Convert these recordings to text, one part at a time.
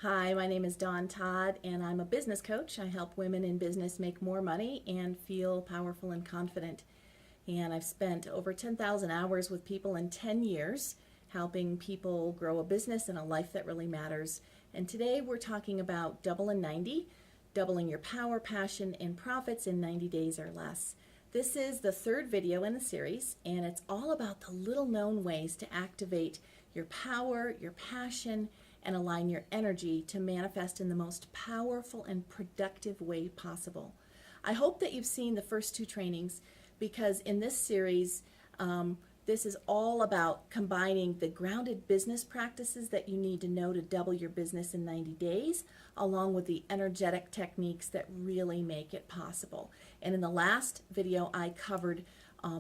Hi, my name is Dawn Todd, and I'm a business coach. I help women in business make more money and feel powerful and confident. And I've spent over 10,000 hours with people in 10 years, helping people grow a business and a life that really matters. And today we're talking about Double in 90, doubling your power, passion, and profits in 90 days or less. This is the third video in the series, and it's all about the little known ways to activate your power, your passion, and align your energy to manifest in the most powerful and productive way possible. I hope that you've seen the first two trainings, because in this series, this is all about combining the grounded business practices that you need to know to double your business in 90 days, along with the energetic techniques that really make it possible. And in the last video, I covered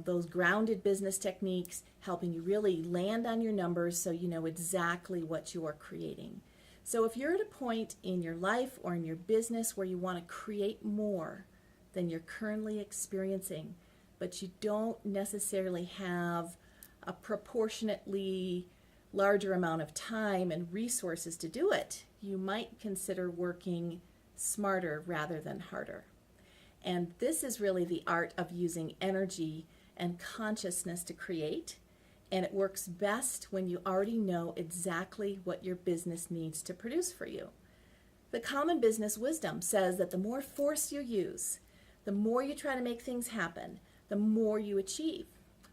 those grounded business techniques, helping you really land on your numbers so you know exactly what you are creating. So if you're at a point in your life or in your business where you want to create more than you're currently experiencing, but you don't necessarily have a proportionately larger amount of time and resources to do it, you might consider working smarter rather than harder. And this is really the art of using energy and consciousness to create, and it works best when you already know exactly what your business needs to produce for you. The common business wisdom says that the more force you use, the more you try to make things happen, the more you achieve.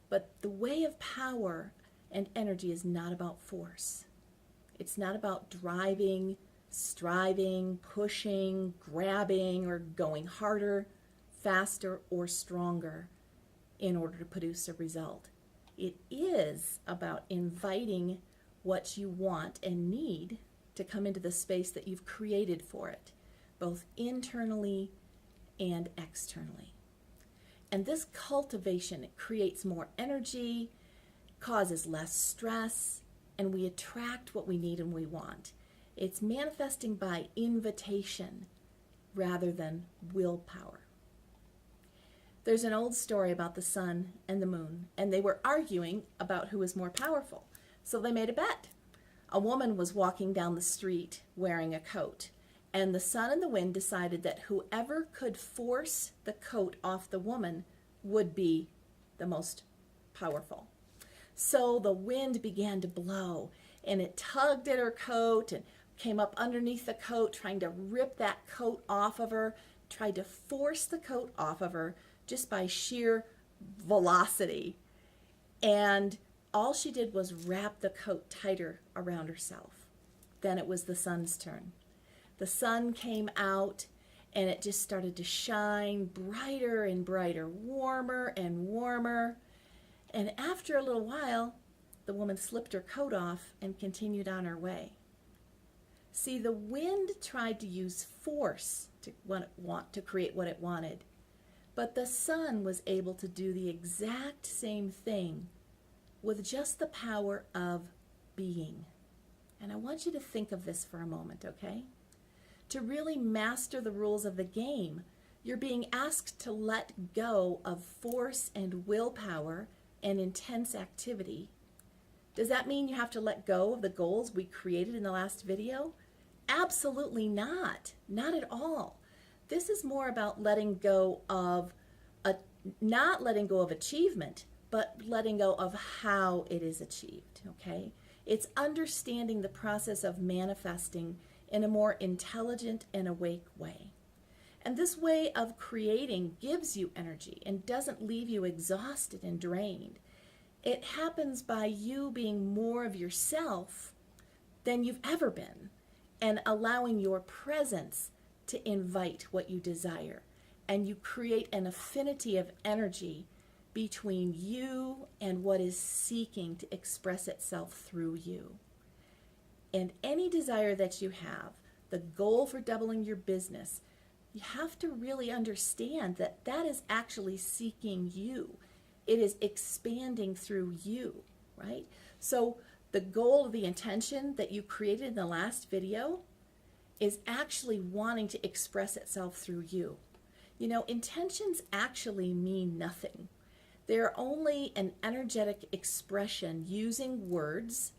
But the way of power and energy is not about force. It's not about driving, striving, pushing, grabbing, or going harder, faster, or stronger in order to produce a result. It is about inviting what you want and need to come into the space that you've created for it, both internally and externally. And this cultivation, it creates more energy, causes less stress, and we attract what we need and we want. It's manifesting by invitation rather than willpower. There's an old story about the sun and the moon, and they were arguing about who was more powerful. So they made a bet. A woman was walking down the street wearing a coat, and the sun and the wind decided that whoever could force the coat off the woman would be the most powerful. So the wind began to blow, and it tugged at her coat and came up underneath the coat, trying to rip that coat off of her, tried to force the coat off of her just by sheer velocity. And all she did was wrap the coat tighter around herself. Then it was the sun's turn. The sun came out, and it just started to shine brighter and brighter, warmer and warmer. And after a little while, the woman slipped her coat off and continued on her way. See, the wind tried to use force to create what it wanted, but the sun was able to do the exact same thing with just the power of being. And I want you to think of this for a moment, okay? To really master the rules of the game, you're being asked to let go of force and willpower and intense activity. Does that mean you have to let go of the goals we created in the last video? Absolutely not. Not at all. This is more about letting go of, not letting go of achievement, but letting go of how it is achieved, okay? It's understanding the process of manifesting in a more intelligent and awake way. And this way of creating gives you energy and doesn't leave you exhausted and drained. It happens by you being more of yourself than you've ever been and allowing your presence to invite what you desire. And you create an affinity of energy between you and what is seeking to express itself through you. And any desire that you have, the goal for doubling your business, you have to really understand that that is actually seeking you. It is expanding through you, right? So the goal, the intention that you created in the last video is actually wanting to express itself through you. You know, intentions actually mean nothing. They're only an energetic expression using words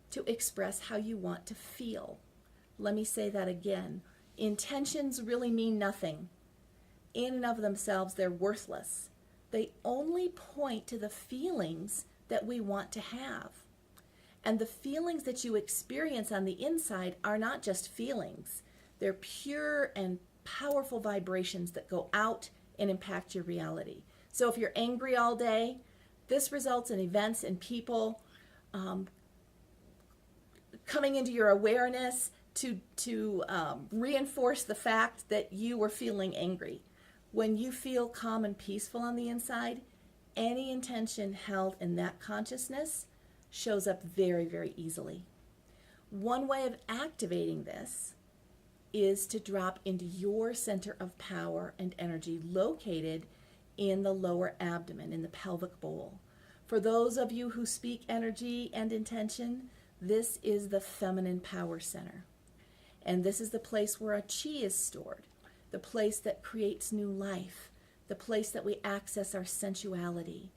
to express how you want to feel. Let me say that again. Intentions really mean nothing. In and of themselves, they're worthless. They only point to the feelings that we want to have. And the feelings that you experience on the inside are not just feelings. They're pure and powerful vibrations that go out and impact your reality. So if you're angry all day, this results in events and people coming into your awareness to reinforce the fact that you were feeling angry. When you feel calm and peaceful on the inside, any intention held in that consciousness shows up very, very easily. One way of activating this is to drop into your center of power and energy located in the lower abdomen, in the pelvic bowl. For those of you who speak energy and intention, this is the feminine power center. And this is the place where a chi is stored, the place that creates new life, the place that we access our sensuality.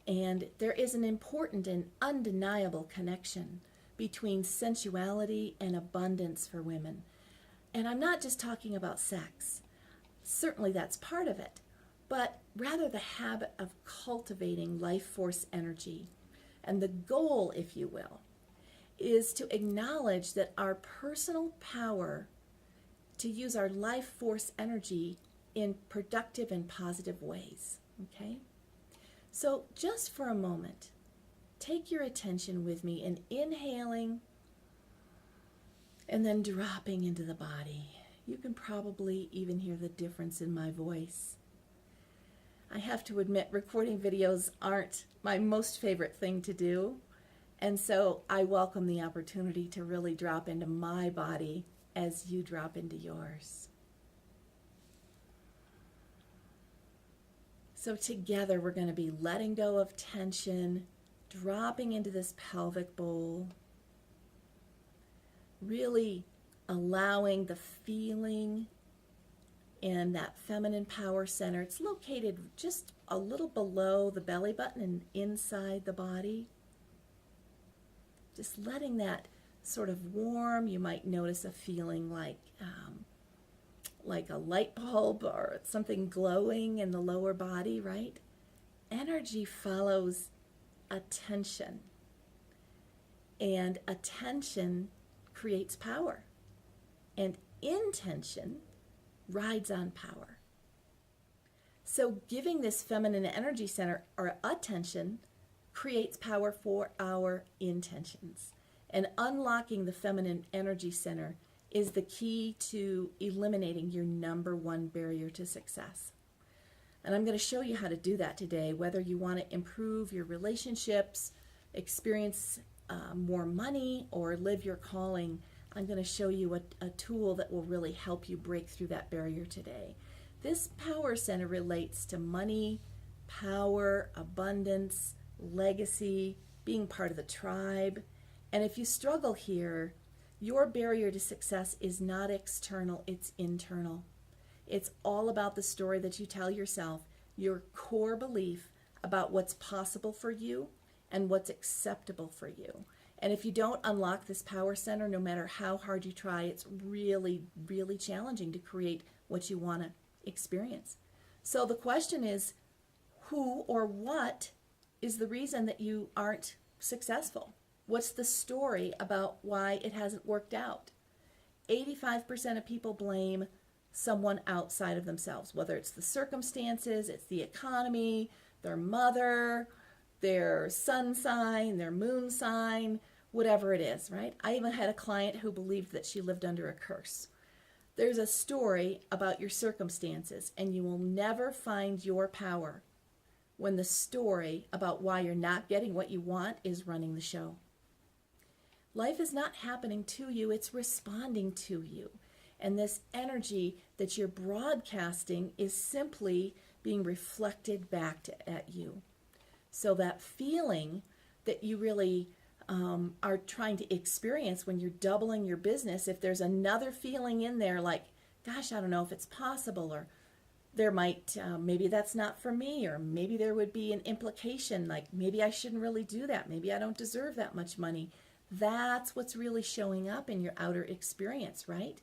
And there is an important and undeniable connection between sensuality and abundance for women. And I'm not just talking about sex. Certainly that's part of it, but rather the habit of cultivating life force energy. And the goal, if you will, is to acknowledge that our personal power to use our life force energy in productive and positive ways, okay? So just for a moment, take your attention with me in inhaling and then dropping into the body. You can probably even hear the difference in my voice. I have to admit, recording videos aren't my most favorite thing to do, and so I welcome the opportunity to really drop into my body as you drop into yours. So together we're going to be letting go of tension, dropping into this pelvic bowl, really allowing the feeling in that feminine power center. It's located just a little below the belly button and inside the body. Just letting that sort of warm, you might notice a feeling like a light bulb or something glowing in the lower body, right? Energy follows attention, and attention creates power, and intention rides on power. So giving this feminine energy center our attention creates power for our intentions. And unlocking the feminine energy center is the key to eliminating your number one barrier to success. And I'm going to show you how to do that today, whether you want to improve your relationships, experience more money, or live your calling. I'm going to show you a tool that will really help you break through that barrier today. This power center relates to money, power, abundance, legacy, being part of the tribe. And if you struggle here, your barrier to success is not external, it's internal. It's all about the story that you tell yourself, your core belief about what's possible for you and what's acceptable for you. And if you don't unlock this power center, no matter how hard you try, it's really, really challenging to create what you want to experience. So the question is, who or what is the reason that you aren't successful? What's the story about why it hasn't worked out? 85% of people blame someone outside of themselves, whether it's the circumstances, it's the economy, their mother, their sun sign, their moon sign, whatever it is, right? I even had a client who believed that she lived under a curse. There's a story about your circumstances, and you will never find your power when the story about why you're not getting what you want is running the show. Life is not happening to you, it's responding to you. And this energy that you're broadcasting is simply being reflected back at you. So that feeling that you really are trying to experience when you're doubling your business, if there's another feeling in there like, gosh, I don't know if it's possible, or there might, maybe that's not for me, or maybe there would be an implication like, maybe I shouldn't really do that, maybe I don't deserve that much money. That's what's really showing up in your outer experience, right?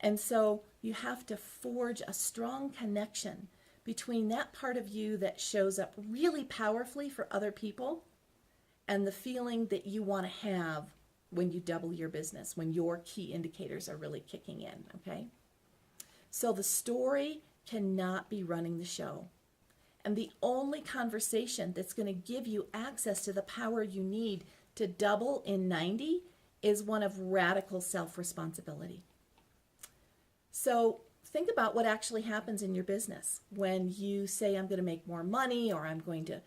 And so you have to forge a strong connection between that part of you that shows up really powerfully for other people and the feeling that you want to have when you double your business, when your key indicators are really kicking in, okay? So the story cannot be running the show. And the only conversation that's going to give you access to the power you need to double in 90 is one of radical self-responsibility. So think about what actually happens in your business when you say, I'm going to make more money, or I'm going to,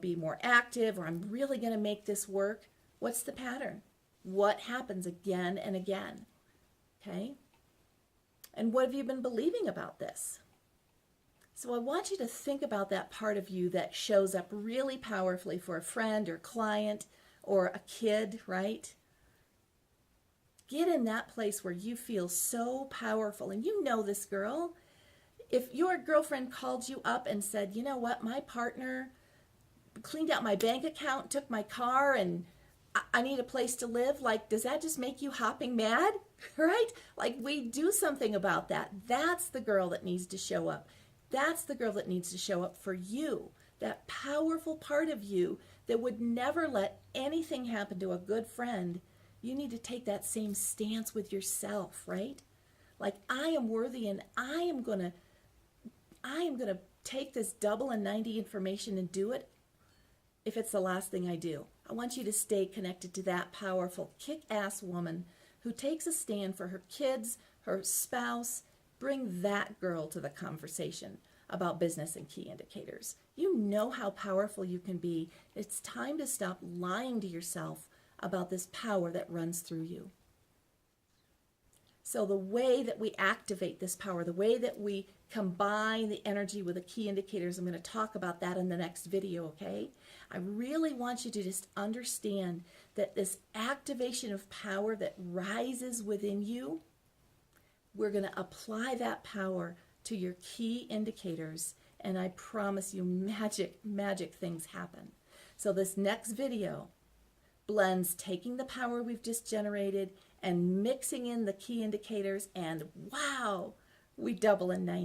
be more active, or I'm really going to make this work. What's the pattern? What happens again and again? Okay? And what have you been believing about this? So I want you to think about that part of you that shows up really powerfully for a friend or client or a kid, right? Get in that place where you feel so powerful. And you know this, girl. If your girlfriend called you up and said, you know what, my partner cleaned out my bank account, took my car, and I need a place to live, like, does that just make you hopping mad? Right? Like, we do something about that. That's the girl that needs to show up. That's the girl that needs to show up for you. That powerful part of you that would never let anything happen to a good friend. You need to take that same stance with yourself, right? Like, I am worthy, and I am gonna take this double and 90 information and do it if it's the last thing I do. I want you to stay connected to that powerful, kick-ass woman who takes a stand for her kids, her spouse. Bring that girl to the conversation about business and key indicators. You know how powerful you can be. It's time to stop lying to yourself about this power that runs through you. So the way that we activate this power, the way that we combine the energy with the key indicators, I'm going to talk about that in the next video, okay? I really want you to just understand that this activation of power that rises within you, we're going to apply that power to your key indicators, and I promise you magic things happen. So this next video blends taking the power we've just generated and mixing in the key indicators, and wow, we double in 90.